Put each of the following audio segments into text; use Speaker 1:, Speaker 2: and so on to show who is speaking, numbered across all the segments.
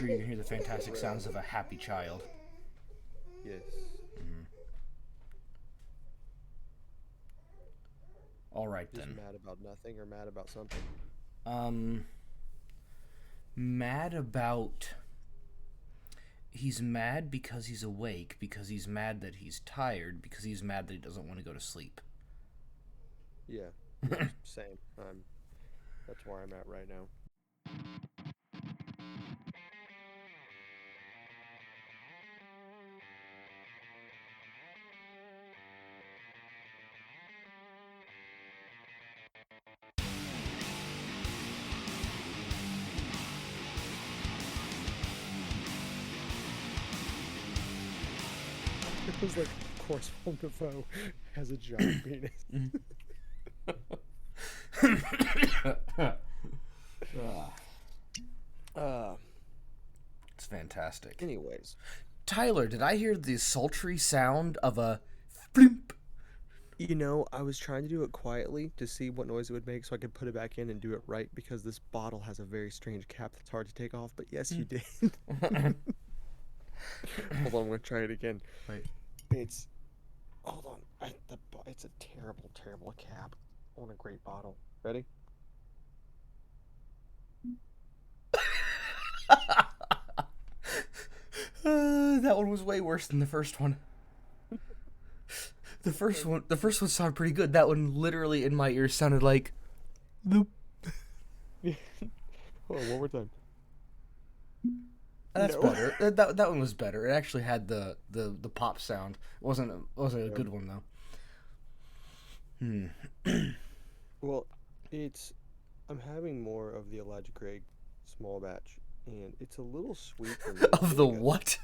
Speaker 1: sure you can hear the fantastic sounds of a happy child.
Speaker 2: Yes.
Speaker 1: All right,
Speaker 2: Just
Speaker 1: then.
Speaker 2: mad about nothing or mad about something?
Speaker 1: Um, mad about... He's mad because he's awake, because he's mad that he's tired, because he's mad that he doesn't want to go to sleep.
Speaker 2: Yeah. Yeah. Same. That's where I'm at right now. It was like, of course, Willem Dafoe has a giant penis. Uh,
Speaker 1: It's fantastic.
Speaker 2: anyways,
Speaker 1: Tyler, did I hear the sultry sound of a flimp?
Speaker 2: I was trying to do it quietly to see what noise it would make so I could put it back in and do it right because this bottle has a very strange cap that's hard to take off. But yes, you did. Hold on, I'm gonna try it again.
Speaker 1: Wait.
Speaker 2: It's hold on. It's a terrible, terrible cap on a great bottle. Ready?
Speaker 1: That one was way worse than the first one. The first one sounded pretty good. That one literally in my ears sounded like boop.
Speaker 2: Hold on, one more time.
Speaker 1: That's
Speaker 2: No.
Speaker 1: better. That one was better. It actually had the pop sound. It wasn't a good one though.
Speaker 2: Well, I'm having more of the Elijah Craig small batch, and it's a little sweet for me.
Speaker 1: Of the what?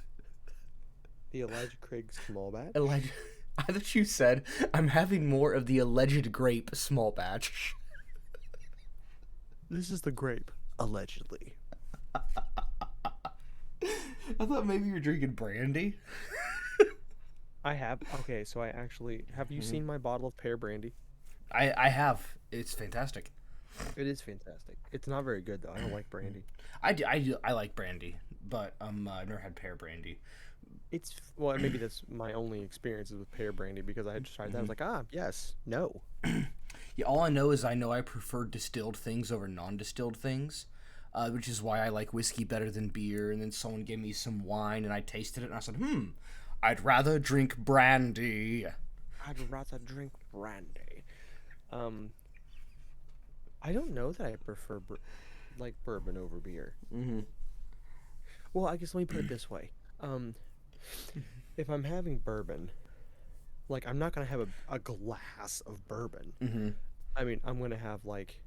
Speaker 2: The Elijah Craig small batch.
Speaker 1: Elijah. I thought you said I'm having more of the alleged grape small batch.
Speaker 2: This is the grape, allegedly.
Speaker 1: I thought maybe you were drinking brandy.
Speaker 2: I have. Okay, so I actually have you seen my bottle of Pear Brandy?
Speaker 1: I have. It's fantastic.
Speaker 2: It is fantastic. It's not very good though. I don't like brandy.
Speaker 1: I like brandy, but I've never had pear brandy.
Speaker 2: Well, maybe that's my only experiences with Pear Brandy because I had just tried that. I was like, yes, no.
Speaker 1: Yeah, all I know is I prefer distilled things over non-distilled things, which is why I like whiskey better than beer. And then someone gave me some wine, and I tasted it, and I said, I'd rather drink brandy.
Speaker 2: I'd rather drink brandy. I don't know that I prefer like bourbon over beer. Well, I guess let me put it this way. If I'm having bourbon, like I'm not gonna have a glass of bourbon. I mean, I'm gonna have like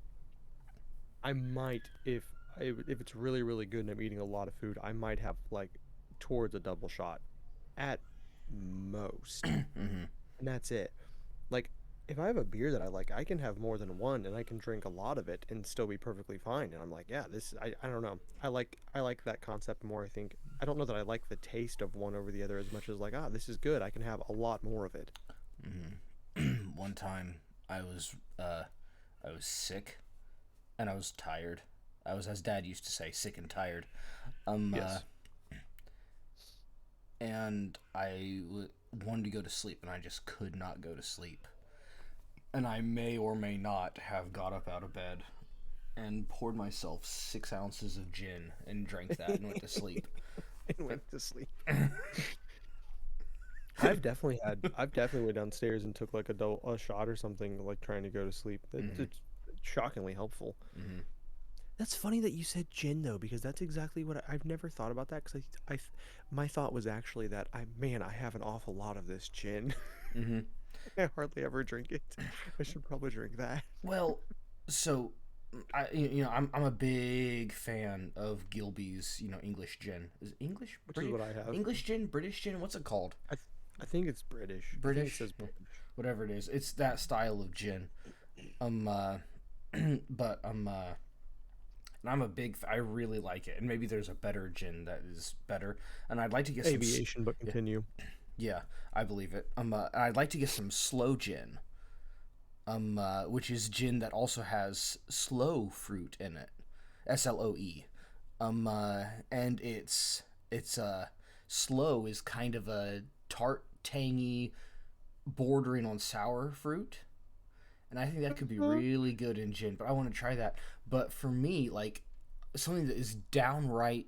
Speaker 2: I might if it's really really good and I'm eating a lot of food, I might have like towards a double shot at most. And that's it. Like if I have a beer that I like, I can have more than one and I can drink a lot of it and still be perfectly fine. And I'm like, yeah, I don't know. I like that concept more, I think. I don't know that I like the taste of one over the other as much as like, this is good. I can have a lot more of it.
Speaker 1: One time I was sick and I was tired. I was, as Dad used to say, sick and tired.
Speaker 2: Yes.
Speaker 1: And I wanted to go to sleep, and I just could not go to sleep. And I may or may not have got up out of bed and poured myself 6 ounces of gin and drank that and went to sleep.
Speaker 2: And went to sleep. I've definitely went downstairs and took like a shot or something, like trying to go to sleep. It's shockingly helpful. That's funny that you said gin though, because that's exactly what I've never thought about that. Because my thought was actually that I have an awful lot of this gin. I hardly ever drink it. I should probably drink that.
Speaker 1: Well, so I'm a big fan of Gilby's English gin. Is it English?
Speaker 2: Which is what I have.
Speaker 1: English gin, British gin. What's it called?
Speaker 2: I think it's British.
Speaker 1: British.
Speaker 2: I think it says British.
Speaker 1: Whatever it is, it's that style of gin. But I'm a big. I really like it, and maybe there's a better gin that is better. And I'd like to get
Speaker 2: Aviation, but continue.
Speaker 1: Yeah, I believe it. I'd like to get some slow gin. Which is gin that also has sloe fruit in it, SLOE. And it's slow is kind of a tart, tangy, bordering on sour fruit. And I think that could be really good in gin, but I want to try that. But for me, like something that is downright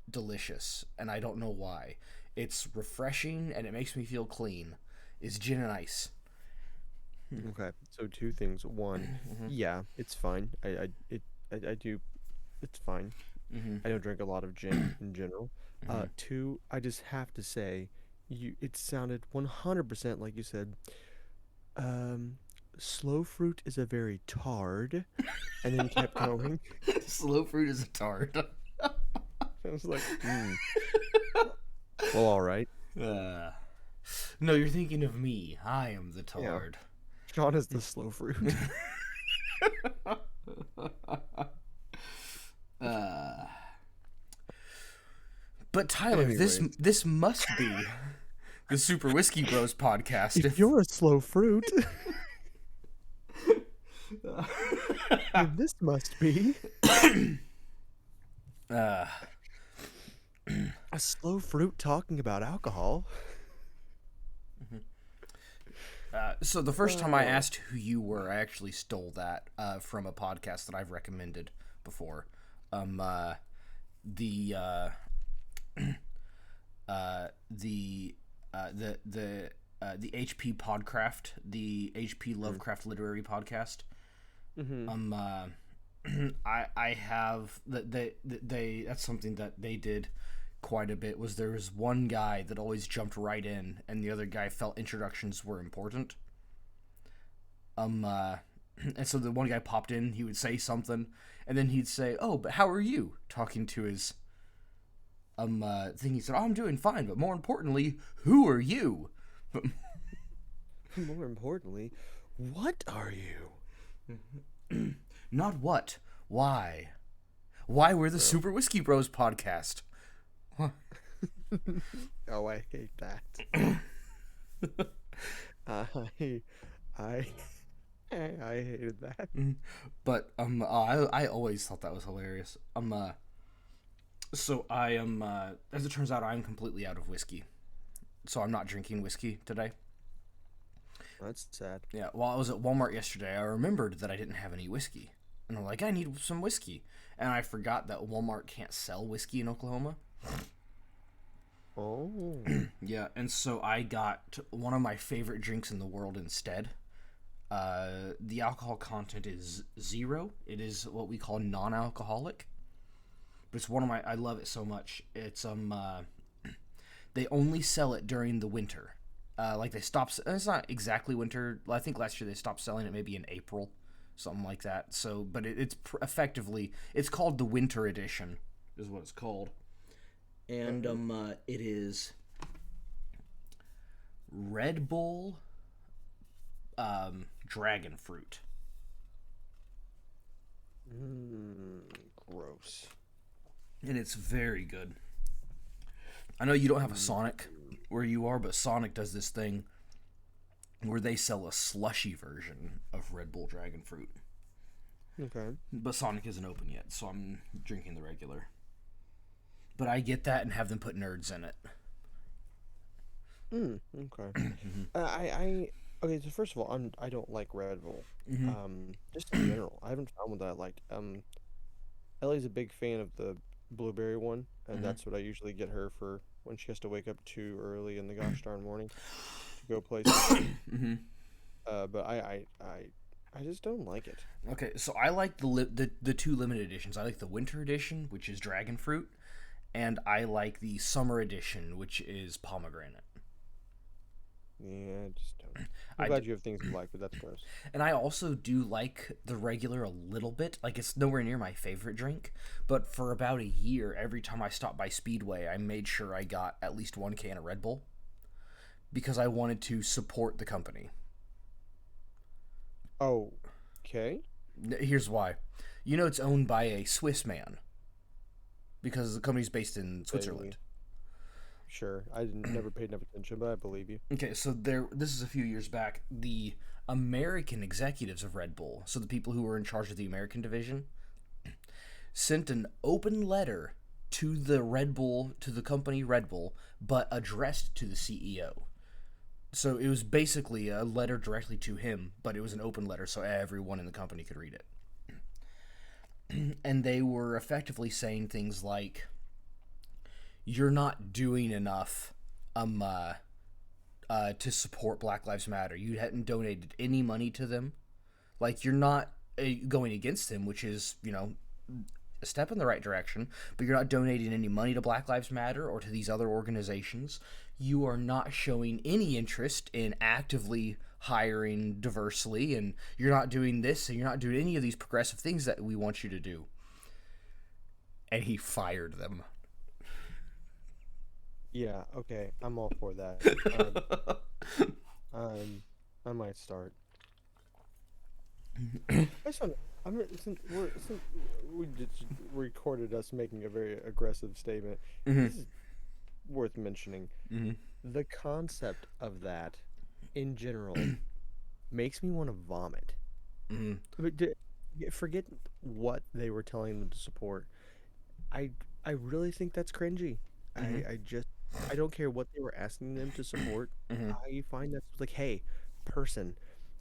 Speaker 1: delicious, and I don't know why. It's refreshing and it makes me feel clean. Is gin and ice.
Speaker 2: Okay, so two things. One, yeah, it's fine. I do, it's fine. I don't drink a lot of gin in general. Two, I just have to say, it sounded 100% like you said. Um, Slow fruit is a very tard, and then you kept going.
Speaker 1: Slow fruit is a tart.
Speaker 2: I was like, well, all right.
Speaker 1: Uh, no, you're thinking of me. I am the
Speaker 2: Yeah,
Speaker 1: tard.
Speaker 2: Sean is the slow fruit.
Speaker 1: uh, but Tyler,
Speaker 2: Anyways,
Speaker 1: this must be the Super Whiskey Bros podcast.
Speaker 2: if you're a slow fruit, then this must be
Speaker 1: uh,
Speaker 2: a slow fruit talking about alcohol.
Speaker 1: so the first time I asked who you were, I actually stole that from a podcast that I've recommended before. The the HP Podcraft, the HP Lovecraft Literary Podcast. I have they that's something that they did quite a bit. Was there was one guy that always jumped right in, and the other guy felt introductions were important. And so the one guy popped in, he would say something, and then he'd say, "Oh, but how are you?" Talking to his thing. He said, "Oh, I'm doing fine, but more importantly, who are you?"
Speaker 2: More importantly, what are you?
Speaker 1: Not what, why? Why we're the Super Whiskey Bros podcast.
Speaker 2: Oh, I hate that. I, I, I hated that.
Speaker 1: But I always thought that was hilarious. So I am as it turns out, I'm completely out of whiskey. So I'm not drinking whiskey today.
Speaker 2: That's sad.
Speaker 1: Yeah, while I was at Walmart yesterday, I remembered that I didn't have any whiskey. And I'm like, I need some whiskey. And I forgot that Walmart can't sell whiskey in Oklahoma.
Speaker 2: Oh.
Speaker 1: Yeah, and so I got one of my favorite drinks in the world instead. The alcohol content is 0. It is what we call non-alcoholic. But it's one of my, I love it so much. It's they only sell it during the winter. Like they stopped, it's not exactly winter. I think last year they stopped selling it maybe in April, something like that. So, but it's effectively, it's called the winter edition, is what it's called. And it is Red Bull dragon fruit.
Speaker 2: Gross.
Speaker 1: And it's very good. I know you don't have a Sonic where you are, but Sonic does this thing where they sell a slushy version of Red Bull dragon fruit.
Speaker 2: Okay.
Speaker 1: But Sonic isn't open yet, so I'm drinking the regular. But I get that and have them put nerds in it.
Speaker 2: Okay. Okay. So first of all, I don't like Red Bull. Just in general, I haven't found one that I liked. Ellie's a big fan of the blueberry one, and that's what I usually get her for when she has to wake up too early in the gosh darn morning to go places. But I just don't like it.
Speaker 1: Okay, so I like the two limited editions. I like the winter edition, which is dragon fruit, and I like the summer edition, which is pomegranate.
Speaker 2: Yeah, I just don't. I'm glad you have things you like, but that's gross.
Speaker 1: And I also do like the regular a little bit. Like, it's nowhere near my favorite drink, but for about a year, every time I stopped by Speedway, I made sure I got at least one can of Red Bull because I wanted to support the company.
Speaker 2: Oh, okay.
Speaker 1: Here's why. You know it's owned by a Swiss man because the company's based in Switzerland.
Speaker 2: Sure, I never paid enough attention, but I believe you.
Speaker 1: Okay, so this is a few years back. The American executives of Red Bull, so the people who were in charge of the American division, sent an open letter to the Red Bull, to the company Red Bull, but addressed to the CEO. So it was basically a letter directly to him, but it was an open letter so everyone in the company could read it. And they were effectively saying things like, you're not doing enough to support Black Lives Matter. You hadn't donated any money to them. Like, you're not going against them, which is, a step in the right direction, but you're not donating any money to Black Lives Matter or to these other organizations. You are not showing any interest in actively hiring diversely, and you're not doing this, and you're not doing any of these progressive things that we want you to do. And he fired them.
Speaker 2: Yeah, okay, I'm all for that. I might start. I just want. Since we just recorded us making a very aggressive statement. This is worth mentioning. The concept of that, in general, makes me want to vomit. But forget what they were telling them to support. I really think that's cringy. I don't care what they were asking them to support. I find that's like, hey, person,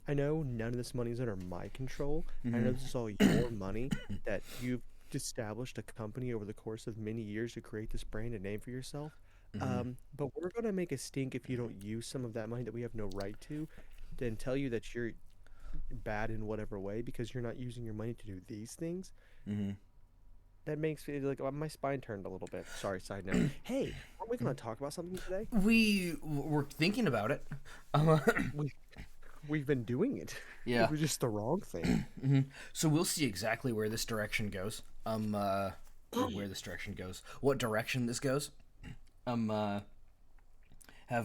Speaker 2: I know none of this money is under my control. I know this is all your money that you've established a company over the course of many years to create this brand and name for yourself. But we're going to make a stink if you don't use some of that money that we have no right to, then tell you that you're bad in whatever way because you're not using your money to do these things. That makes me like my spine turned a little bit. Sorry, side note. Hey, aren't we going to talk about something today?
Speaker 1: We were thinking about it.
Speaker 2: We've been doing it.
Speaker 1: Yeah.
Speaker 2: It was just the wrong thing.
Speaker 1: So we'll see exactly where this direction goes. Or where this direction goes. What direction this goes. Have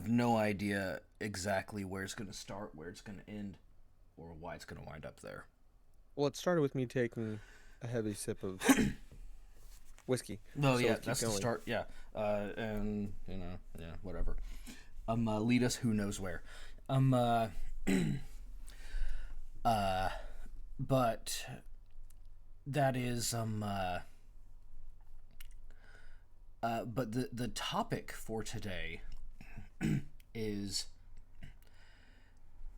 Speaker 1: no idea exactly where it's going to start, where it's going to end, or why it's going to wind up there.
Speaker 2: Well, it started with me taking a heavy sip of whiskey.
Speaker 1: Oh, so yeah, that's going. The start. Yeah. And, whatever. Lead us who knows where. But that is, but the topic for today is,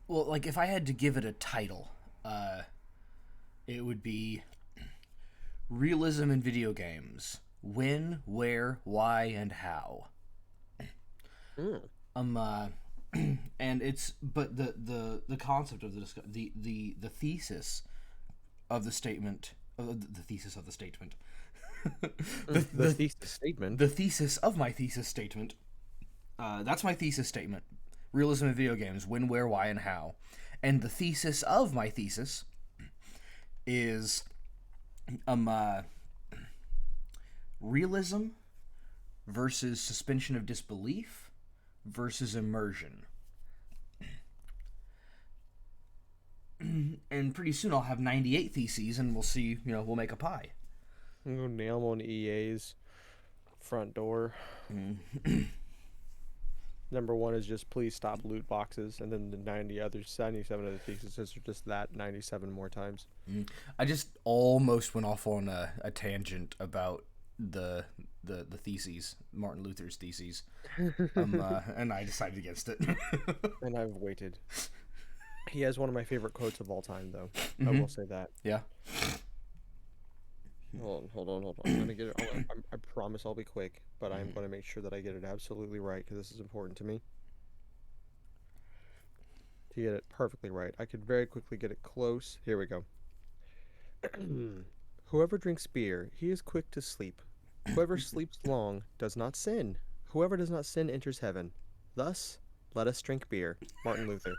Speaker 1: well, like, if I had to give it a title, it would be Realism in Video Games. When, where, why, and how. And it's, but the concept of the thesis of the statement, the thesis of the statement.
Speaker 2: The thesis statement.
Speaker 1: The thesis of my thesis statement. That's my thesis statement. Realism in video games. When, where, why, and how. And the thesis of my thesis is realism versus suspension of disbelief versus immersion. And pretty soon I'll have 98 theses, and we'll see, we'll make a pie.
Speaker 2: I'm going to nail them on EA's front door. Number one is just please stop loot boxes, and then the 97 other theses are just that 97 more times.
Speaker 1: I just almost went off on a tangent about the theses, Martin Luther's theses, and I decided against it.
Speaker 2: And I've waited. He has one of my favorite quotes of all time, though. I will say that.
Speaker 1: Yeah.
Speaker 2: Hold on. I'm gonna get it. I promise I'll be quick, but I'm gonna make sure that I get it absolutely right because this is important to me. To get it perfectly right, I could very quickly get it close. Here we go. Whoever drinks beer, he is quick to sleep. Whoever sleeps long does not sin. Whoever does not sin enters heaven. Thus, let us drink beer. Martin Luther.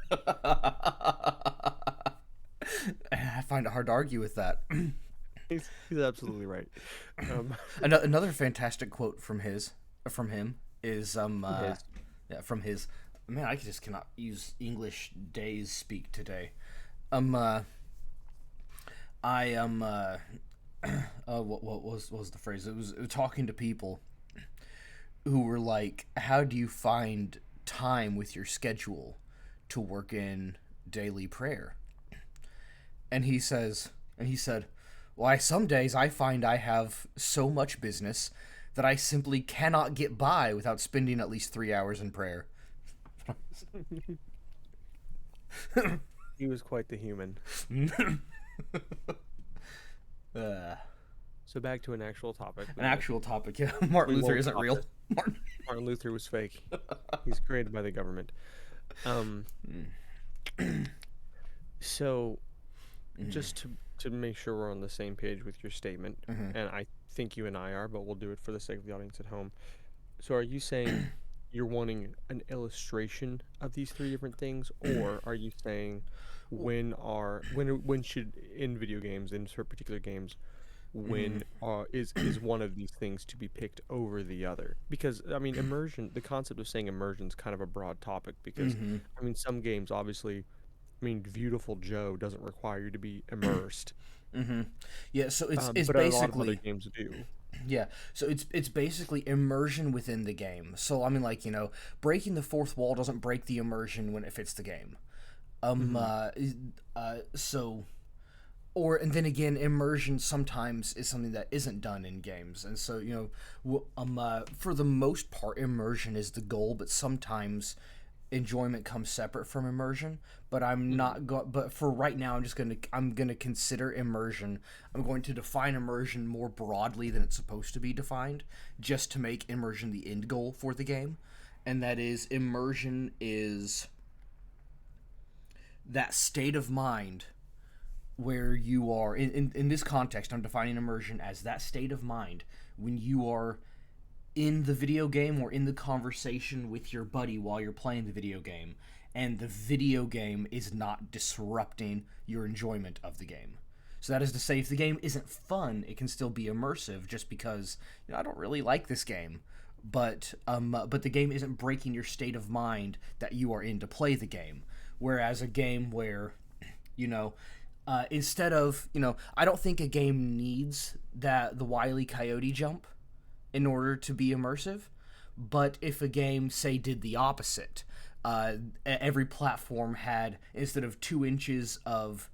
Speaker 1: I find it hard to argue with that.
Speaker 2: He's absolutely right.
Speaker 1: Another fantastic quote from him is from his. Man, I just cannot use English days speak today. What was the phrase? It was talking to people who were like, "How do you find time with your schedule to work in daily prayer?" And he said, Why, some days I find I have so much business that I simply cannot get by without spending at least 3 hours in prayer.
Speaker 2: He was quite the human.
Speaker 1: uh,
Speaker 2: So back to an actual topic.
Speaker 1: an actual topic. Yeah, Martin Luther
Speaker 2: won't
Speaker 1: isn't
Speaker 2: stop
Speaker 1: real.
Speaker 2: it. Martin Luther was fake. He's created by the government. So, just to make sure we're on the same page with your statement, and I think you and I are, but we'll do it for the sake of the audience at home. So, are you saying you're wanting an illustration of these three different things, or are you saying when should in video games, in particular games, when is one of these things to be picked over the other? Because I mean, immersion, the concept of saying immersion is kind of a broad topic because I mean, some games obviously, I mean, Beautiful Joe doesn't require you to be immersed,
Speaker 1: Yeah, so it's
Speaker 2: but a lot of other
Speaker 1: basically
Speaker 2: games do.
Speaker 1: yeah, so it's basically immersion within the game. So I mean, like, breaking the fourth wall doesn't break the immersion when it fits the game. So, and then again, immersion sometimes is something that isn't done in games, and so for the most part, immersion is the goal, but sometimes enjoyment comes separate from immersion. But I'm not going. But for right now, I'm gonna consider immersion. I'm going to define immersion more broadly than it's supposed to be defined, just to make immersion the end goal for the game, and that is immersion is that state of mind where you are in this context. I'm defining immersion as that state of mind when you are in the video game or in the conversation with your buddy while you're playing the video game, and the video game is not disrupting your enjoyment of the game. So that is to say, if the game isn't fun, it can still be immersive, just because I don't really like this game, but the game isn't breaking your state of mind that you are in to play the game. Whereas a game where instead of I don't think a game needs the Wile E. Coyote jump in order to be immersive. But if a game, say, did the opposite, every platform had, instead of 2 inches of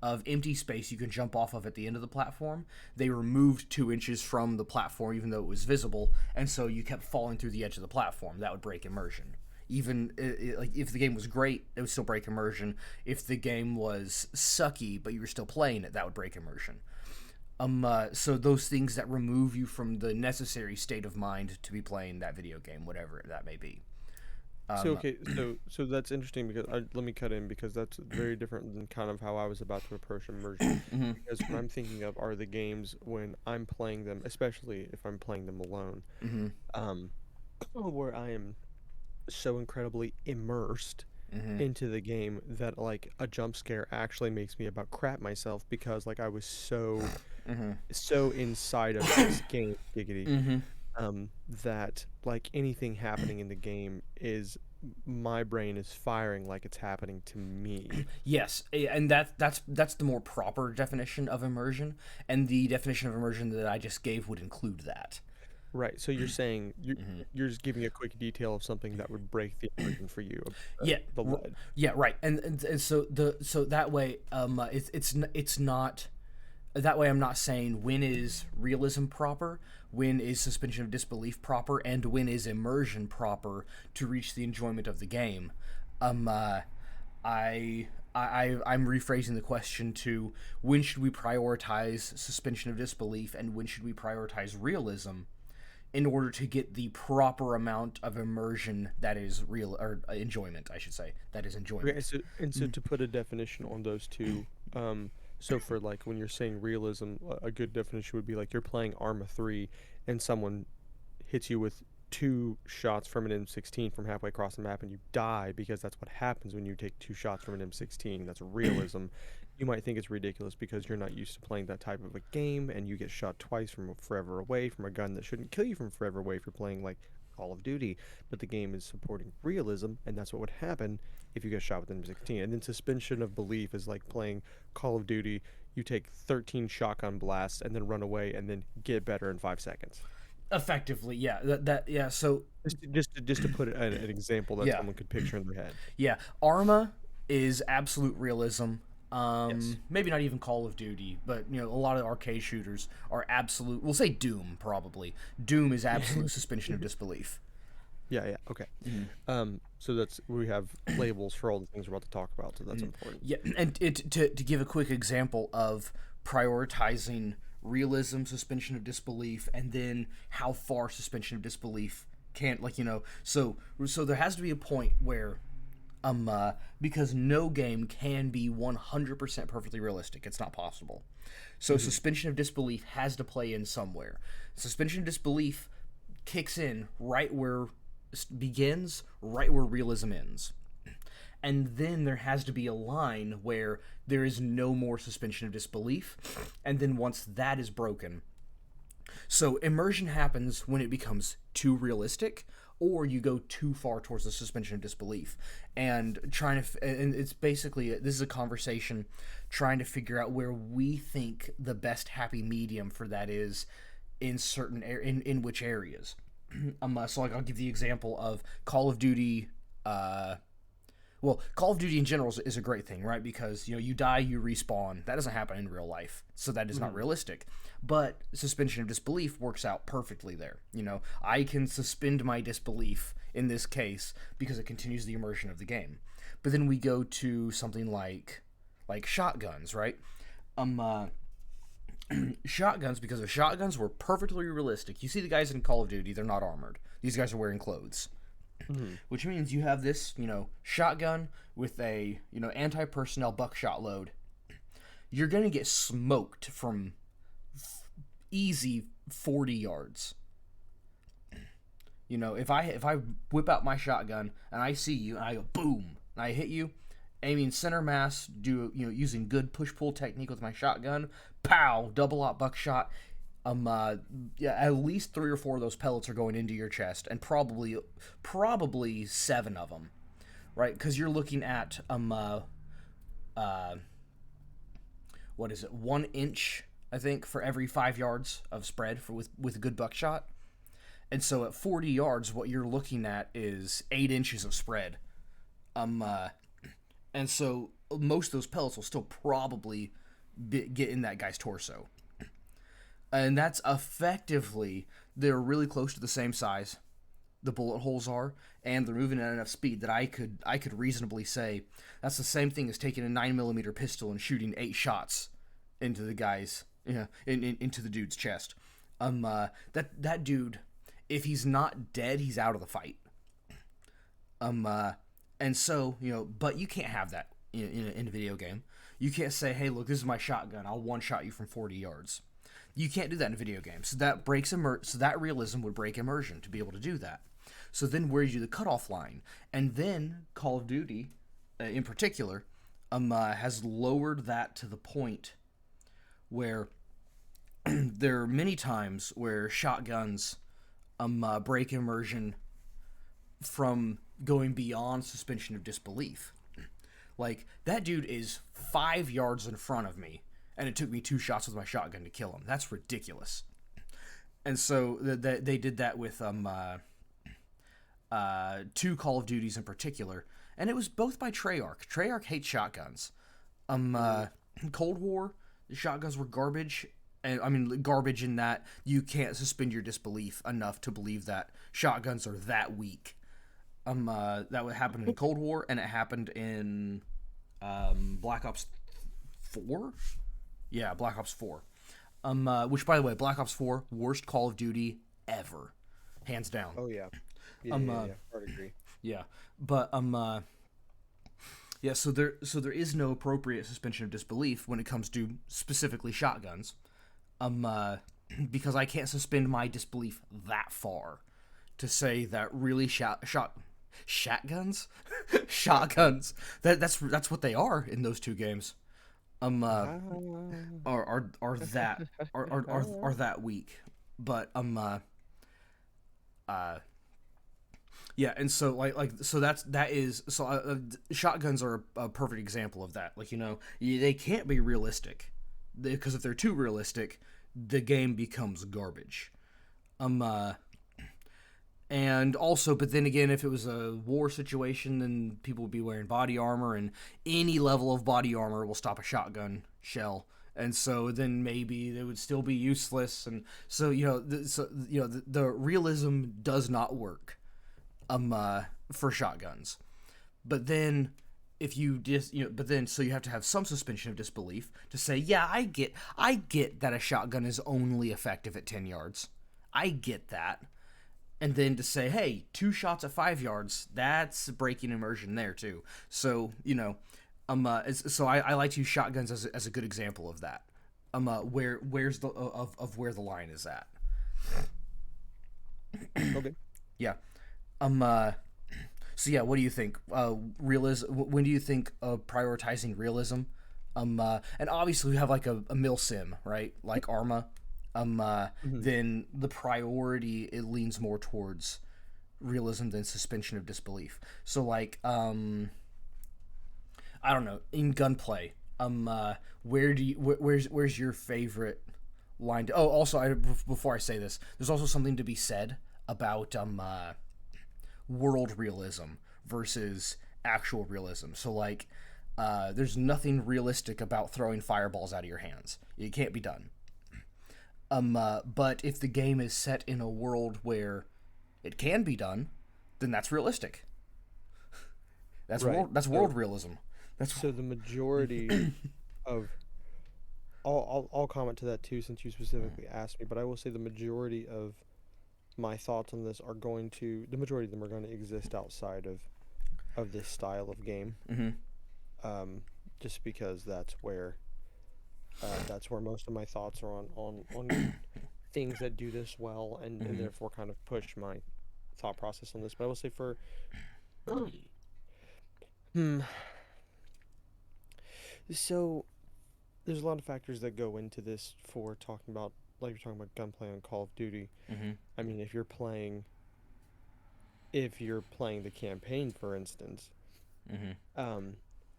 Speaker 1: empty space you can jump off of at the end of the platform, they removed 2 inches from the platform even though it was visible, and so you kept falling through the edge of the platform. That would break immersion. Even like if the game was great, it would still break immersion. If the game was sucky but you were still playing it, that would break immersion. So those things that remove you from the necessary state of mind to be playing that video game, whatever that may be.
Speaker 2: So that's interesting because let me cut in because that's very different than kind of how I was about to approach immersion. Because what I'm thinking of are the games when I'm playing them, especially if I'm playing them alone, where I am so incredibly immersed into the game that like a jump scare actually makes me about crap myself because like I was so inside of this game, giggity, that like anything happening in the game is my brain is firing like it's happening to me.
Speaker 1: Yes, and that's the more proper definition of immersion, and the definition of immersion that I just gave would include that.
Speaker 2: Right. So you're saying you're just giving a quick detail of something that would break the immersion for you.
Speaker 1: Yeah.
Speaker 2: The lead.
Speaker 1: Yeah. Right. And so that way, it's not. That way, I'm not saying when is realism proper, when is suspension of disbelief proper, and when is immersion proper to reach the enjoyment of the game. I'm rephrasing the question to when should we prioritize suspension of disbelief and when should we prioritize realism in order to get the proper amount of immersion that is real, or enjoyment, I should say, that is enjoyment.
Speaker 2: Okay, so to put a definition on those two, so for like when you're saying realism, a good definition would be like you're playing Arma 3 and someone hits you with 2 shots from an M16 from halfway across the map and you die because that's what happens when you take 2 shots from an M16. That's realism. You might think it's ridiculous because you're not used to playing that type of a game and you get shot twice from forever away from a gun that shouldn't kill you from forever away if you're playing like Call of Duty, but the game is supporting realism, and that's what would happen if you get shot with an M16. And then suspension of belief is like playing Call of Duty. You take 13 shotgun blasts and then run away and then get better in 5 seconds.
Speaker 1: Effectively, yeah. Yeah. So
Speaker 2: just to put an example that someone could picture in their head.
Speaker 1: Yeah, Arma is absolute realism.
Speaker 2: Yes.
Speaker 1: Maybe not even Call of Duty, but a lot of arcade shooters are absolute. We'll say Doom probably. Doom is absolute suspension of disbelief.
Speaker 2: Yeah, yeah, okay. So that's we have labels for all the things we're about to talk about, so that's important.
Speaker 1: Yeah, and to give a quick example of prioritizing realism, suspension of disbelief, and then how far suspension of disbelief can't, so there has to be a point where because no game can be 100% perfectly realistic. It's not possible. So suspension of disbelief has to play in somewhere. Suspension of disbelief kicks in right where begins, right where realism ends. And then there has to be a line where there is no more suspension of disbelief. And then once that is broken, so immersion happens when it becomes too realistic, or you go too far towards the suspension of disbelief. And and it's basically, this is a conversation trying to figure out where we think the best happy medium for that is in certain in which areas. So like I'll give the example of Call of Duty. Well, Call of Duty in general is a great thing, right? Because you die, you respawn. That doesn't happen in real life, so that is not realistic. But suspension of disbelief works out perfectly there. I can suspend my disbelief in this case because it continues the immersion of the game. But then we go to something like shotguns, right? Shotguns, because if shotguns were perfectly realistic, you see the guys in Call of Duty, they're not armored. These guys are wearing clothes. Which means you have this, shotgun with a, anti-personnel buckshot load. You're going to get smoked from easy 40 yards. If I whip out my shotgun and I see you and I go boom, and I hit you, aiming center mass, using good push-pull technique with my shotgun, pow, double aught buckshot. At least 3 or 4 of those pellets are going into your chest, and probably 7 of them, right? Because you're looking at what is it? 1 inch, I think, for every 5 yards of spread with a good buckshot, and so at 40 yards, what you're looking at is 8 inches of spread, and so most of those pellets will still probably get in that guy's torso. And that's effectively, they're really close to the same size, the bullet holes are, and they're moving at enough speed that I could reasonably say that's the same thing as taking a 9mm pistol and shooting 8 shots into the guy's, into the dude's chest. That dude, if he's not dead, he's out of the fight. And so, but you can't have that in a video game. You can't say, hey, look, this is my shotgun, I'll one-shot you from 40 yards. You can't do that in a video game. So that breaks so that realism would break immersion to be able to do that. So then where do you do the cutoff line? And then Call of Duty, in particular, has lowered that to the point where there are many times where shotguns break immersion from going beyond suspension of disbelief. Like, that dude is 5 yards in front of me, and it took me 2 shots with my shotgun to kill him. That's ridiculous. And so they did that with 2 Call of Duties in particular, and it was both by Treyarch. Treyarch hates shotguns. Cold War, the shotguns were garbage, and I mean garbage in that you can't suspend your disbelief enough to believe that shotguns are that weak. That would happen in Cold War, and it happened in Black Ops 4. Yeah, Black Ops 4. Which, by the way, Black Ops 4, worst Call of Duty ever. Hands down.
Speaker 2: Oh, yeah. Yeah. Hard agree.
Speaker 1: Yeah. But, yeah, so there is no appropriate suspension of disbelief when it comes to specifically shotguns. Because I can't suspend my disbelief that far to say that really shotguns? Shotguns. That's what they are in those 2 games. Are that weak, but yeah, and so shotguns are a perfect example of that. Like, they can't be realistic, because if they're too realistic, the game becomes garbage. And also, but then again, if it was a war situation, then people would be wearing body armor, and any level of body armor will stop a shotgun shell. And so then maybe they would still be useless. And so the realism does not work for shotguns. But then if you just but then so you have to have some suspension of disbelief to say, yeah, I get that a shotgun is only effective at 10 yards. I get that. And then to say, hey, 2 shots at 5 yards, that's breaking immersion there too. So I like to use shotguns as a good example of that. Where's the of where the line is at.
Speaker 2: Okay.
Speaker 1: Yeah. So yeah, what do you think? Realism. When do you think of prioritizing realism? And obviously we have like a mil sim, right? Like Arma. Then the priority, it leans more towards realism than suspension of disbelief. So like, I don't know, in gunplay, where's your favorite line? Also, before I say this, there's also something to be said about world realism versus actual realism. So like, there's nothing realistic about throwing fireballs out of your hands. It can't be done. But if the game is set in a world where it can be done, then that's realistic. That's
Speaker 2: Right.
Speaker 1: world realism.
Speaker 2: So the majority of I'll comment to that too, since you specifically asked me. But I will say the majority of my thoughts on this are the majority of them are going to exist outside of this style of game. Just because that's where most of my thoughts are on things that do this well, and therefore kind of push my thought process on this. But I will say so there's a lot of factors that go into this for talking about, like you're talking about gunplay on Call of Duty. I mean, if you're playing the campaign, for instance,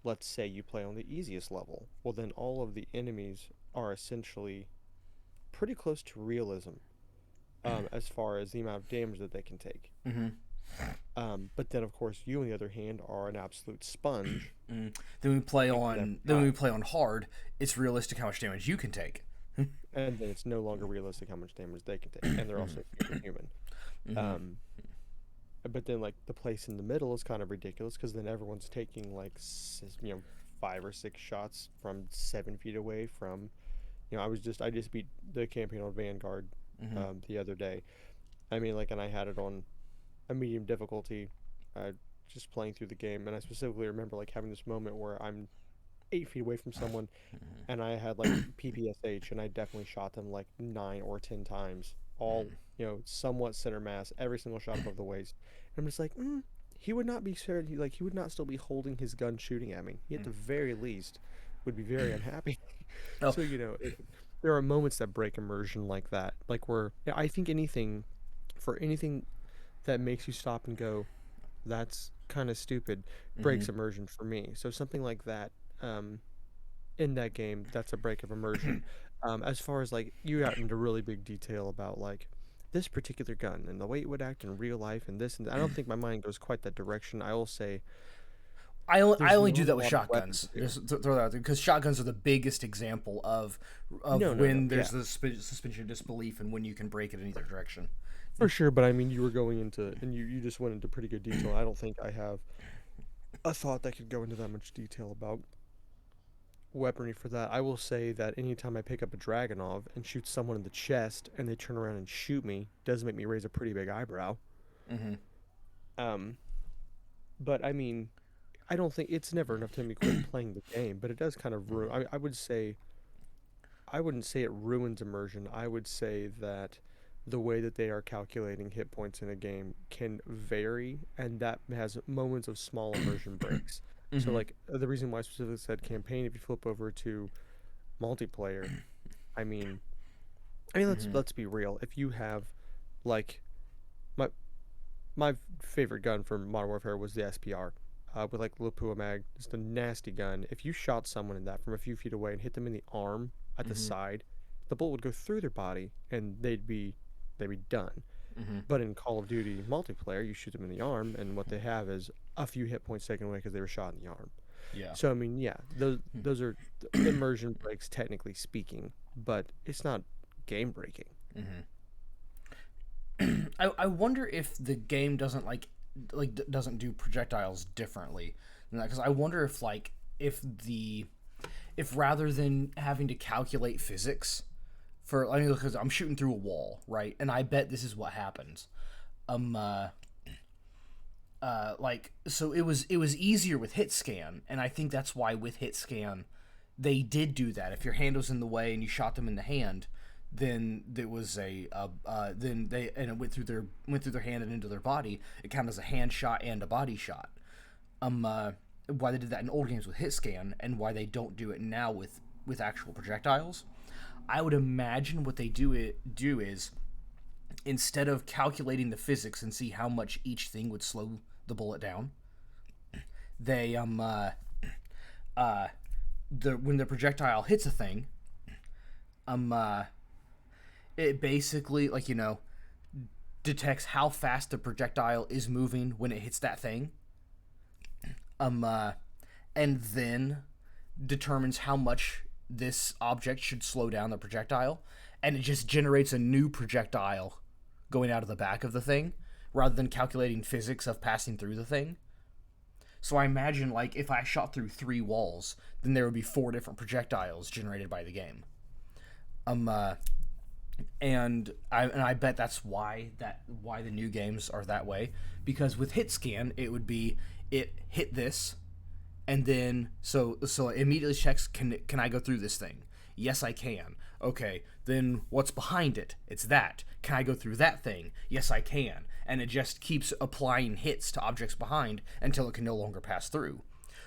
Speaker 2: let's say you play on the easiest level, well then all of the enemies are essentially pretty close to realism, as far as the amount of damage that they can take. But then of course you, on the other hand, are an absolute sponge.
Speaker 1: Then we play on hard. It's realistic how much damage you can take.
Speaker 2: And then it's no longer realistic how much damage they can take, and they're also human. But then like the place in the middle is kind of ridiculous, because then everyone's taking like 5 or 6 shots from 7 feet away from. I just beat the campaign on Vanguard the other day. I mean, like, and I had it on a medium difficulty, just playing through the game, and I specifically remember like having this moment where I'm 8 feet away from someone, and I had like PPSH, and I definitely shot them like 9 or 10 times, all somewhat center mass, every single shot above the waist. And I'm just like, he would not be scared. He would not still be holding his gun shooting at me. He at the very least would be very unhappy.
Speaker 1: Oh.
Speaker 2: So there are moments that break immersion like that, like where I think anything that makes you stop and go, that's kind of stupid, breaks immersion for me. So something like that, in that game, that's a break of immersion. As far as like, you got into really big detail about like this particular gun and the way it would act in real life and this, and I don't think my mind goes quite that direction. I will say
Speaker 1: I only do
Speaker 2: not
Speaker 1: that
Speaker 2: a
Speaker 1: with
Speaker 2: lot of
Speaker 1: shotguns.
Speaker 2: weapons
Speaker 1: Just throw that out there, because shotguns are the biggest example of when there's the suspension of disbelief and when you can break it in either direction.
Speaker 2: For sure, but I mean, you were going into, and you just went into pretty good detail. I don't think I have a thought that could go into that much detail about weaponry for that. I will say that anytime I pick up a Dragonov and shoot someone in the chest and they turn around and shoot me, does make me raise a pretty big eyebrow. But I mean, I don't think it's never enough to make me quit playing the game, but it does kind of ruin. I would say, I wouldn't say it ruins immersion. I would say that the way that they are calculating hit points in a game can vary, and that has moments of small immersion breaks. So like, the reason why I specifically said campaign, if you flip over to multiplayer, I mean let's be real. If you have like my favorite gun from Modern Warfare was the SPR, with like Lapua mag. It's a nasty gun. If you shot someone in that from a few feet away and hit them in the arm at the side, the bullet would go through their body and they'd be done. But in Call of Duty multiplayer, you shoot them in the arm, and what they have is a few hit points taken away because they were shot in the arm.
Speaker 1: Yeah.
Speaker 2: So I mean, yeah, those are immersion breaks technically speaking, but it's not game breaking.
Speaker 1: I wonder if the game doesn't doesn't do projectiles differently than that, because I wonder if if rather than having to calculate physics for, I mean, because I'm shooting through a wall, right, and I bet this is what happens. So it was easier with hit scan, and I think that's why with hit scan they did do that. If your hand was in the way and you shot them in the hand, then there was then they, and it went through their hand and into their body. It counted as a hand shot and a body shot. Why they did that in old games with hit scan, and why they don't do it now with actual projectiles. I would imagine what they do is, instead of calculating the physics and see how much each thing would slow the bullet down, they when the projectile hits a thing, it basically, detects how fast the projectile is moving when it hits that thing, and then determines how much this object should slow down the projectile, and it just generates a new projectile going out of the back of the thing, rather than calculating physics of passing through the thing. So I imagine, if I shot through 3 walls, then there would be 4 different projectiles generated by the game. And I bet that's why the new games are that way, because with hit scan it would be, it hit this, and then so it immediately checks, can I go through this thing? Yes, I can. Okay, then what's behind it? It's that. Can I go through that thing? Yes, I can. And it just keeps applying hits to objects behind until it can no longer pass through.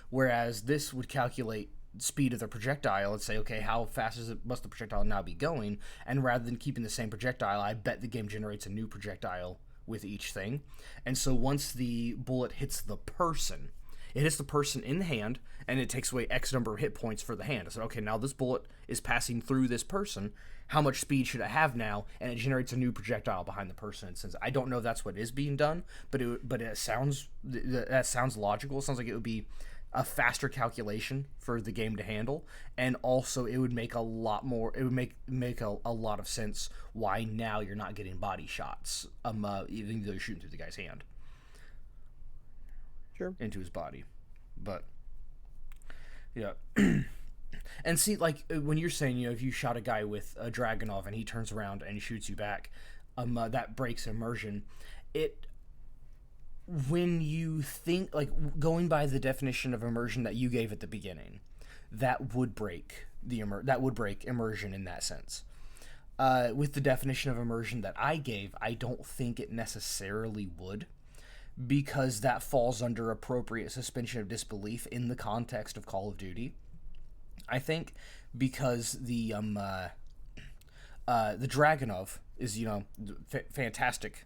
Speaker 1: Whereas this would calculate speed of the projectile and say, okay, how fast must the projectile now be going? And rather than keeping the same projectile, I bet the game generates a new projectile with each thing. And so once the bullet hits the person, it hits the person in the hand, and it takes away X number of hit points for the hand. I said, okay, now this bullet is passing through this person. How much speed should it have now? And it generates a new projectile behind the person. And since I don't know if that's what is being done, but that sounds logical. It sounds like it would be a faster calculation for the game to handle, and also it would make a lot more. It would make a lot of sense why now you're not getting body shots, even though you're shooting through the guy's hand.
Speaker 2: Sure.
Speaker 1: Into his body. But yeah. And see, when you're saying, if you shot a guy with a Dragunov and he turns around and he shoots you back, that breaks immersion. When you think, going by the definition of immersion that you gave at the beginning, that would break immersion in that sense. With the definition of immersion that I gave, I don't think it necessarily would, because that falls under appropriate suspension of disbelief in the context of Call of Duty. I think because the Dragunov is, fantastic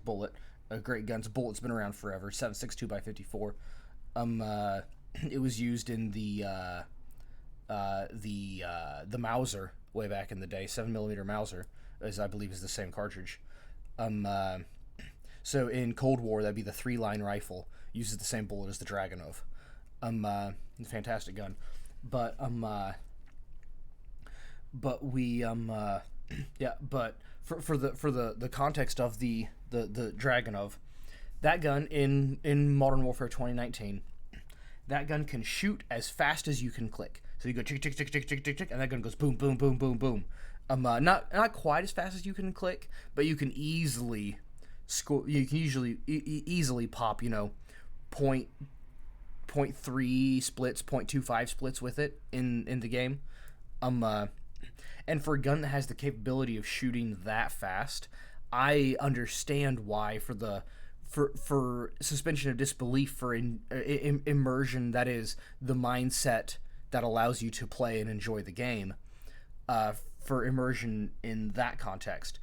Speaker 1: bullet, a great gun. It's a bullet that's been around forever. 7.62 by 54. It was used in the Mauser way back in the day. 7mm Mauser, as I believe is the same cartridge. So in Cold War, that'd be the 3-line rifle. Uses the same bullet as the Dragunov. Fantastic gun. But for the context of the Dragunov, that gun in Modern Warfare 2019, that gun can shoot as fast as you can click. So you go tick tick tick tick tick tick tick, and that gun goes boom boom boom boom boom. Not quite as fast as you can click, but you can easily score. You can usually easily pop, 0.3 splits, 0.25 splits with it in the game. And for a gun that has the capability of shooting that fast, I understand why for suspension of disbelief, for immersion, that is the mindset that allows you to play and enjoy the game. For immersion in that context,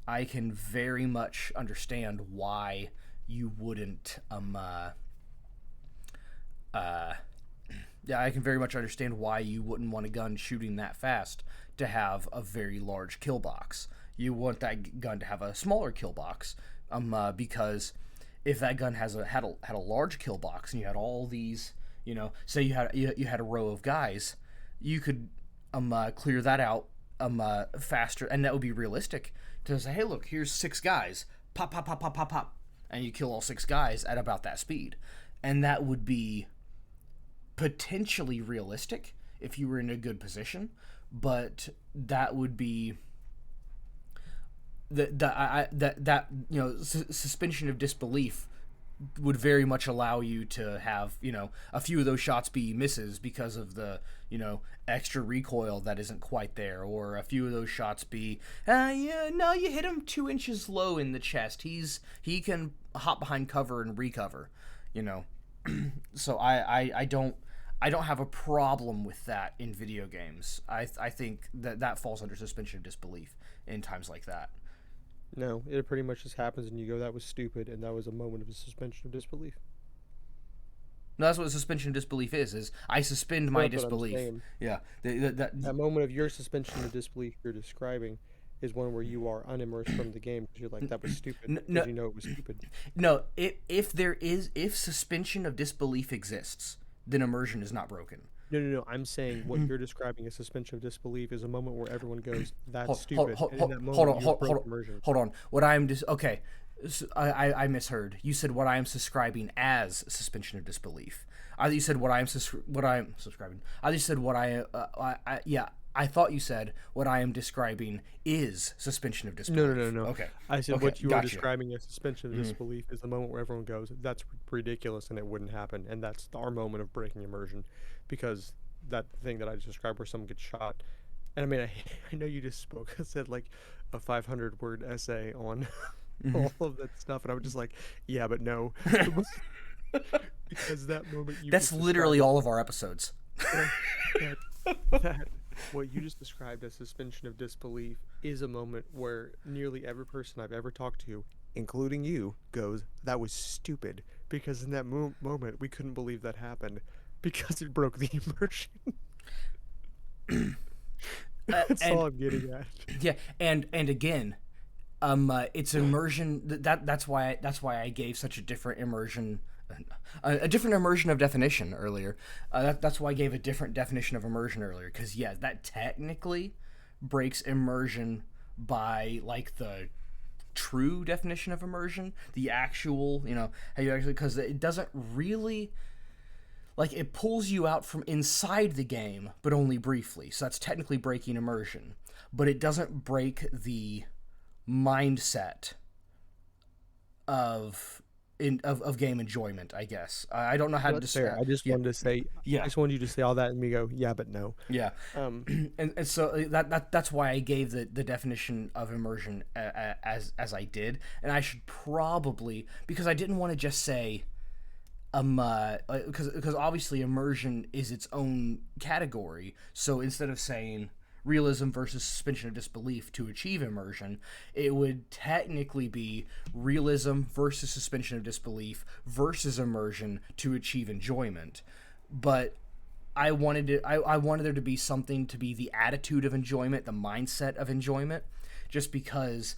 Speaker 1: I can very much understand why you wouldn't. I can very much understand why you wouldn't want a gun shooting that fast to have a very large kill box. you want that gun to have a smaller kill box, because if that gun had a large kill box and you had all these, say you had a row of guys, you could clear that out faster, and that would be realistic to say, hey, look, here's 6 guys, pop, pop, pop, pop, pop, pop, and you kill all 6 guys at about that speed, and that would be potentially realistic if you were in a good position, but that would be suspension of disbelief would very much allow you to have a few of those shots be misses because of the extra recoil that isn't quite there, or a few of those shots be yeah, no, you hit him 2 inches low in the chest, he can hop behind cover and recover, so I don't have a problem with that in video games. I think that falls under suspension of disbelief in times like that.
Speaker 2: No, it pretty much just happens and you go, that was stupid, and that was a moment of a suspension of disbelief.
Speaker 1: No, that's what suspension of disbelief is I suspend my disbelief. Yeah.
Speaker 2: That moment of your suspension of disbelief you're describing is one where you are unimmersed from the game because you're like, that was stupid, because you know it was stupid.
Speaker 1: No, if suspension of disbelief exists, then immersion is not broken.
Speaker 2: No. I'm saying what you're describing as suspension of disbelief is a moment where everyone goes, "That's stupid."
Speaker 1: Hold on. What I'm okay. So I misheard. You said what I am subscribing as suspension of disbelief. You said what I'm subscribing. I just said what I thought you said what I am describing is suspension of disbelief.
Speaker 2: No.
Speaker 1: Okay.
Speaker 2: I said what you were describing as suspension of disbelief is the moment where everyone goes, "That's ridiculous," and it wouldn't happen, and that's our moment of breaking immersion, because that thing that I just described where someone gets shot, and I mean, I know you just said like a 500-word essay on all of that stuff, and I was just like, yeah, but no, because that moment
Speaker 1: that's literally all of our episodes.
Speaker 2: that what you just described as suspension of disbelief is a moment where nearly every person I've ever talked to, including you, goes, that was stupid, because in that moment we couldn't believe that happened because it broke the immersion. That's all I'm getting at.
Speaker 1: Yeah, and again, it's immersion. That's why I gave such a different immersion. A different immersion of definition earlier. That's why I gave a different definition of immersion earlier, because that technically breaks immersion by like the true definition of immersion, the actual, how you actually, because it doesn't really, like, it pulls you out from inside the game, but only briefly. So that's technically breaking immersion, but it doesn't break the mindset of game enjoyment, I guess. I don't know how to describe.
Speaker 2: I just wanted to say, I just wanted you to say all that and me go, yeah, but no.
Speaker 1: Yeah. And so that's why I gave the definition of immersion as I did, and I should probably, because I didn't want to just say because obviously immersion is its own category. So instead of saying realism versus suspension of disbelief to achieve immersion, it would technically be realism versus suspension of disbelief versus immersion to achieve enjoyment. But I wanted there to be something to be the attitude of enjoyment, the mindset of enjoyment, just because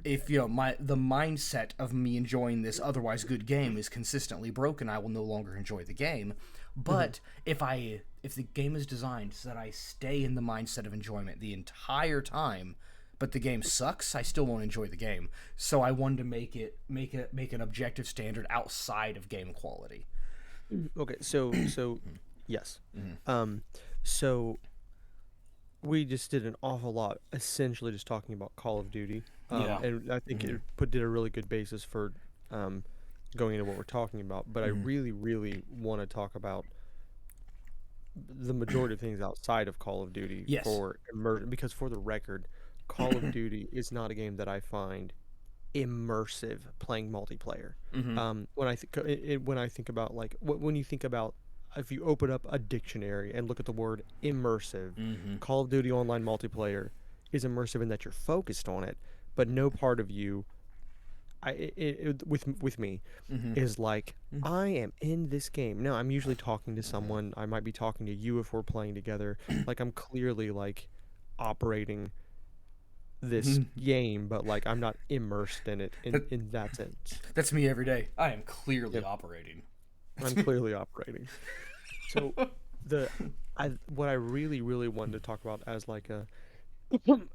Speaker 1: if the mindset of me enjoying this otherwise good game is consistently broken, I will no longer enjoy the game. But if the game is designed so that I stay in the mindset of enjoyment the entire time, but the game sucks, I still won't enjoy the game. So I wanted to make an objective standard outside of game quality.
Speaker 2: Okay, so yes. So we just did an awful lot, essentially just talking about Call of Duty. And I think it did a really good basis for going into what we're talking about. But I really, really want to talk about the majority of things outside of Call of Duty for immersion. Because for the record, Call of Duty is not a game that I find immersive playing multiplayer. When I think about, like, when you think about, if you open up a dictionary and look at the word immersive, Call of Duty Online multiplayer is immersive in that you're focused on it, but no part of you, with me, is like, I am in this game. No, I'm usually talking to someone. I might be talking to you if we're playing together. Like, I'm clearly, like, operating this game, but like I'm not immersed in it
Speaker 1: That,
Speaker 2: in that sense.
Speaker 1: that's me every day. I am clearly
Speaker 2: Yep,
Speaker 1: operating.
Speaker 2: I'm clearly operating. So the I what I really wanted to talk about as like a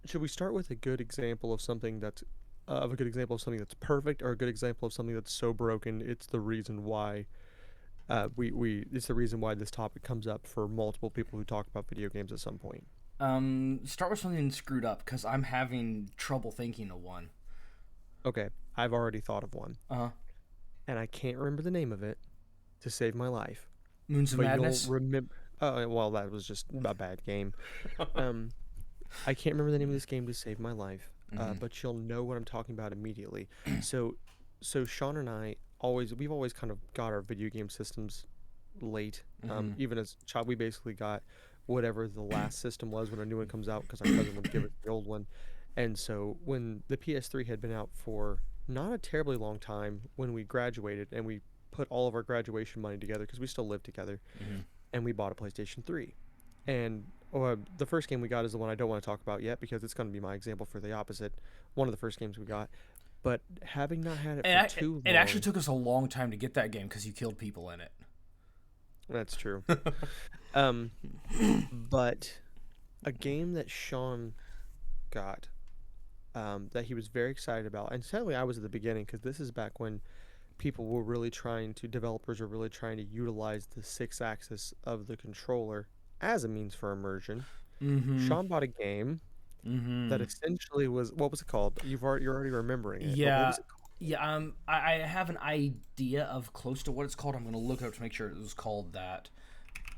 Speaker 2: should we start with a good example of something that's of a good example of something that's perfect, or a good example of something that's so broken it's the reason why we it's the reason why this topic comes up for multiple people who talk about video games at some point.
Speaker 1: Start with something screwed up because I'm having trouble thinking of one.
Speaker 2: Okay, I've already thought of one,
Speaker 1: Uh huh.
Speaker 2: and I can't remember the name of it to save my life.
Speaker 1: Moons of
Speaker 2: But you'll
Speaker 1: Madness.
Speaker 2: remember. Well, that was just a bad game. Um, I can't remember the name of this game to save my life.
Speaker 1: Mm-hmm.
Speaker 2: But you'll know what I'm talking about immediately. So, so Sean and I we've always kind of got our video game systems late.
Speaker 1: Mm-hmm.
Speaker 2: Even as a child, we basically got whatever the last system was when a new one comes out because our cousin would give us the old one. And so when the PS3 had been out for not a terribly long time, when we graduated and we put all of our graduation money together because we still lived together,
Speaker 1: Mm-hmm.
Speaker 2: and we bought a PlayStation 3. And the first game we got is the one I don't want to talk about yet because it's going to be my example for the opposite. One of the first games we got. But having not had it for too
Speaker 1: It actually
Speaker 2: long,
Speaker 1: took us a long time to get that game because you killed people in it.
Speaker 2: that's true. Um, but a game that Sean got that he was very excited about, and sadly I was at the beginning because this is back when developers were really trying to utilize the six axis of the controller as a means for immersion.
Speaker 1: Mm-hmm.
Speaker 2: Sean bought a game that
Speaker 1: Mm-hmm.
Speaker 2: essentially was, what was it called? You're already remembering it, but what
Speaker 1: Yeah.
Speaker 2: was it called?
Speaker 1: Yeah. I have an idea of close to what it's called. I'm gonna look it up to make sure it was called that.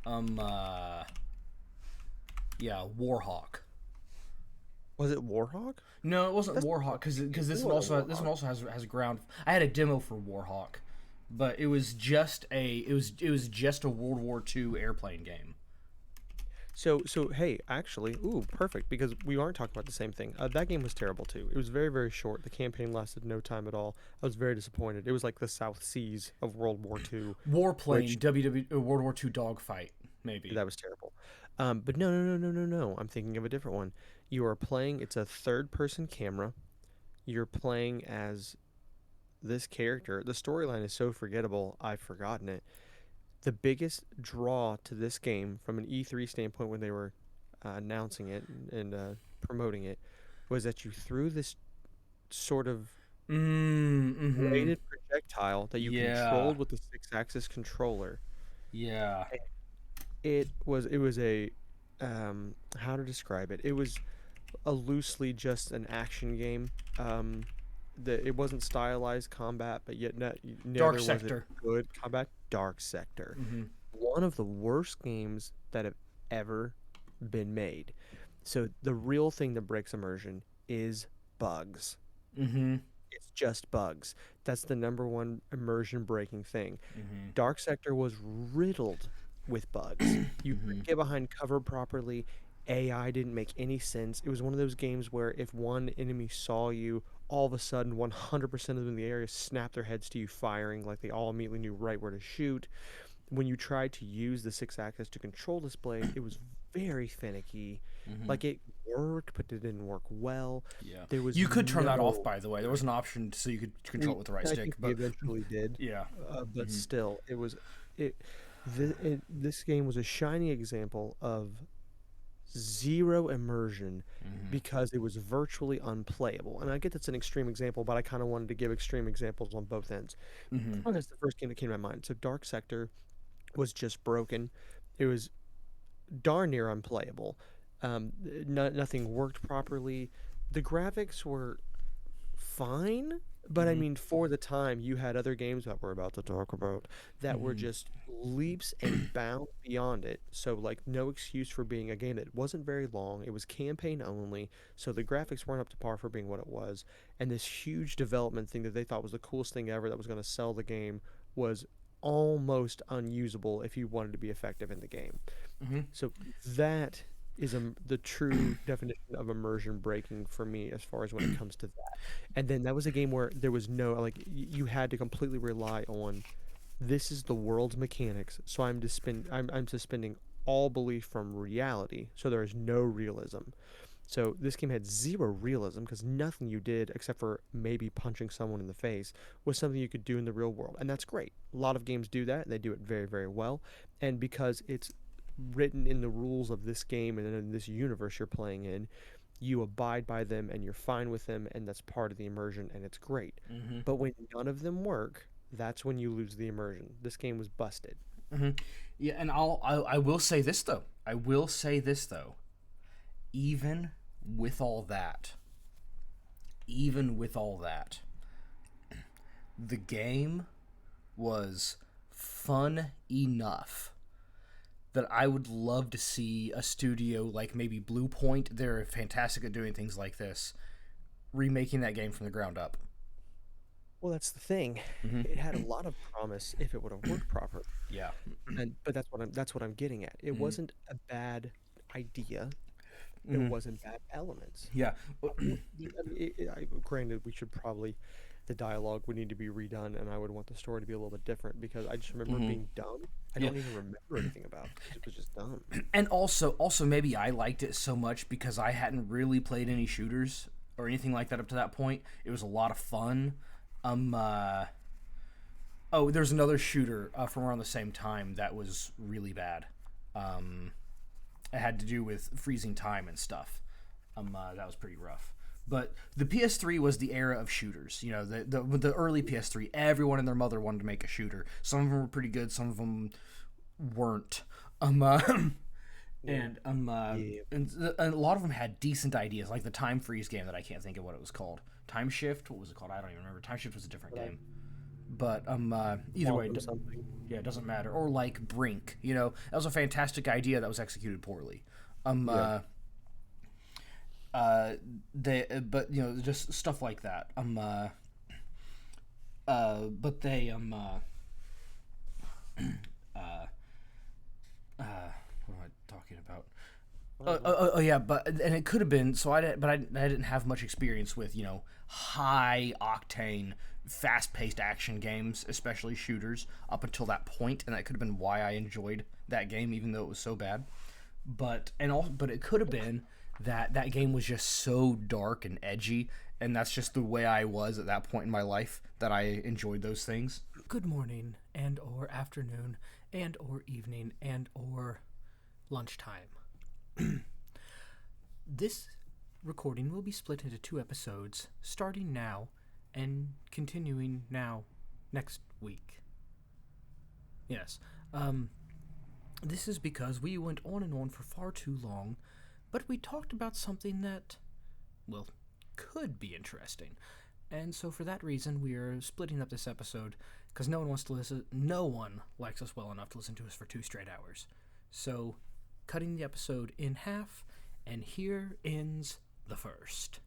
Speaker 1: Um. Uh. Yeah. Warhawk.
Speaker 2: Was it Warhawk?
Speaker 1: No, it wasn't
Speaker 2: That's
Speaker 1: Warhawk because this one
Speaker 2: more than
Speaker 1: this one
Speaker 2: Warhawk.
Speaker 1: also has a ground. I had a demo for Warhawk, but it was just a World War II airplane game.
Speaker 2: So hey, actually, ooh, perfect because we aren't talking about the same thing. That game was terrible too. It was very short. The campaign lasted no time at all. I was very disappointed. It was like the South Seas of World War II,
Speaker 1: Warplane
Speaker 2: which
Speaker 1: World War II dogfight maybe.
Speaker 2: that was terrible. But no. I'm thinking of a different one. You are playing. It's a third-person camera. You're playing as this character. The storyline is so forgettable. I've forgotten it. The biggest draw to this game from an E3 standpoint when they were announcing it and promoting it was that you threw this sort of
Speaker 1: Mm-hmm.
Speaker 2: bladed projectile that you
Speaker 1: Yeah.
Speaker 2: controlled with the six-axis controller.
Speaker 1: Yeah.
Speaker 2: It was a how to describe it? It was a loosely just an action game. It wasn't stylized combat, but yet
Speaker 1: Dark
Speaker 2: neither was it
Speaker 1: Sector.
Speaker 2: good combat. Dark Sector,
Speaker 1: Mm-hmm.
Speaker 2: one of the worst games that have ever been made. So the real thing that breaks immersion is bugs.
Speaker 1: Mm-hmm.
Speaker 2: It's just bugs. That's the number one immersion breaking thing.
Speaker 1: Mm-hmm.
Speaker 2: Dark Sector was riddled with bugs. You couldn't get behind cover properly. AI didn't make any sense. It was one of those games where if one enemy saw you, all of a sudden 100% of them in the area snapped their heads to you firing, like they all immediately knew right where to shoot. When you tried to use the six axis to control this blade, it was very finicky.
Speaker 1: Mm-hmm.
Speaker 2: Like it worked, but it didn't work well.
Speaker 1: Yeah.
Speaker 2: There was
Speaker 1: You could turn that off,
Speaker 2: no
Speaker 1: by the way. There was an option so you could control
Speaker 2: we
Speaker 1: it with the right
Speaker 2: I
Speaker 1: stick,
Speaker 2: think we
Speaker 1: but
Speaker 2: eventually did,
Speaker 1: yeah.
Speaker 2: but
Speaker 1: Mm-hmm.
Speaker 2: still, it, this game was a shining example of zero immersion
Speaker 1: Mm-hmm.
Speaker 2: because it was virtually unplayable. And I get that's an extreme example, but I kind of wanted to give extreme examples on both ends.
Speaker 1: Mm-hmm.
Speaker 2: Oh, that's the first game that came to my mind. So Dark Sector was just broken. It was darn near unplayable. Nothing worked properly. The graphics were fine, but I
Speaker 1: Mm-hmm.
Speaker 2: mean, for the time, you had other games that we're about to talk about that were
Speaker 1: Mm-hmm.
Speaker 2: just leaps and bounds beyond it. So, like, no excuse for being a game that wasn't very long. It was campaign only, so the graphics weren't up to par for being what it was. And this huge development thing that they thought was the coolest thing ever that was going to sell the game was almost unusable if you wanted to be effective in the game.
Speaker 1: Mm-hmm.
Speaker 2: So that is the true definition of immersion breaking for me as far as when it comes to that. And then that was a game where there was no like you had to completely rely on this is the world's mechanics, so I'm suspending all belief from reality. So there is no realism. So this game had zero realism because nothing you did, except for maybe punching someone in the face, was something you could do in the real world. And that's great. A lot of games do that, and they do it very, very well. And because it's written in the rules of this game and in this universe you're playing in, you abide by them and you're fine with them, and that's part of the immersion, and it's great.
Speaker 1: Mm-hmm.
Speaker 2: But when none of them work, that's when you lose the immersion. This game was busted.
Speaker 1: Mm-hmm. Yeah, and I will say this though. Even with all that, the game was fun enough that I would love to see a studio like maybe Blue Point. They're fantastic at doing things like this, remaking that game from the ground up.
Speaker 2: Well, that's the thing.
Speaker 1: Mm-hmm.
Speaker 2: It had a lot of promise if it would have worked properly.
Speaker 1: Yeah.
Speaker 2: But that's what I'm getting at. It
Speaker 1: Mm-hmm.
Speaker 2: wasn't a bad idea. It
Speaker 1: Mm-hmm.
Speaker 2: wasn't bad elements.
Speaker 1: Yeah.
Speaker 2: Granted, we should probably the dialogue would need to be redone, and I would want the story to be a little bit different because I just remember it being dumb. I
Speaker 1: Yeah.
Speaker 2: don't even remember anything about it. 'Cause it was just dumb.
Speaker 1: And also maybe I liked it so much because I hadn't really played any shooters or anything like that up to that point. It was a lot of fun. There's another shooter from around the same time that was really bad. It had to do with freezing time and stuff. That was pretty rough. But the PS3 was the era of shooters. You know, the early PS3, everyone and their mother wanted to make a shooter. Some of them were pretty good, some of them weren't. And a lot of them had decent ideas, like the time freeze game that I can't think of what it was called. Time Shift, what was it called? I don't even remember. Time Shift was a different game. But either way, it doesn't matter. Or like Brink, you know, that was a fantastic idea that was executed poorly. But you know, just stuff like that. But they what am I talking about? Oh yeah, and it could have been. So I didn't have much experience with, you know, high octane, fast paced action games, especially shooters, up until that point, and that could have been why I enjoyed that game, even though it was so bad. But it could have been that game was just so dark and edgy, and that's just the way I was at that point in my life, that I enjoyed those things. Good morning, and or afternoon, and or evening, and or lunchtime. This recording will be split into 2 episodes, starting now and continuing now next week. Yes. This is because we went on and on for far too long, but we talked about something that, well, could be interesting. And so for that reason, we are splitting up this episode, because no one wants to listen. No one likes us well enough to listen to us for 2 straight hours. So, cutting the episode in half, and here ends the first.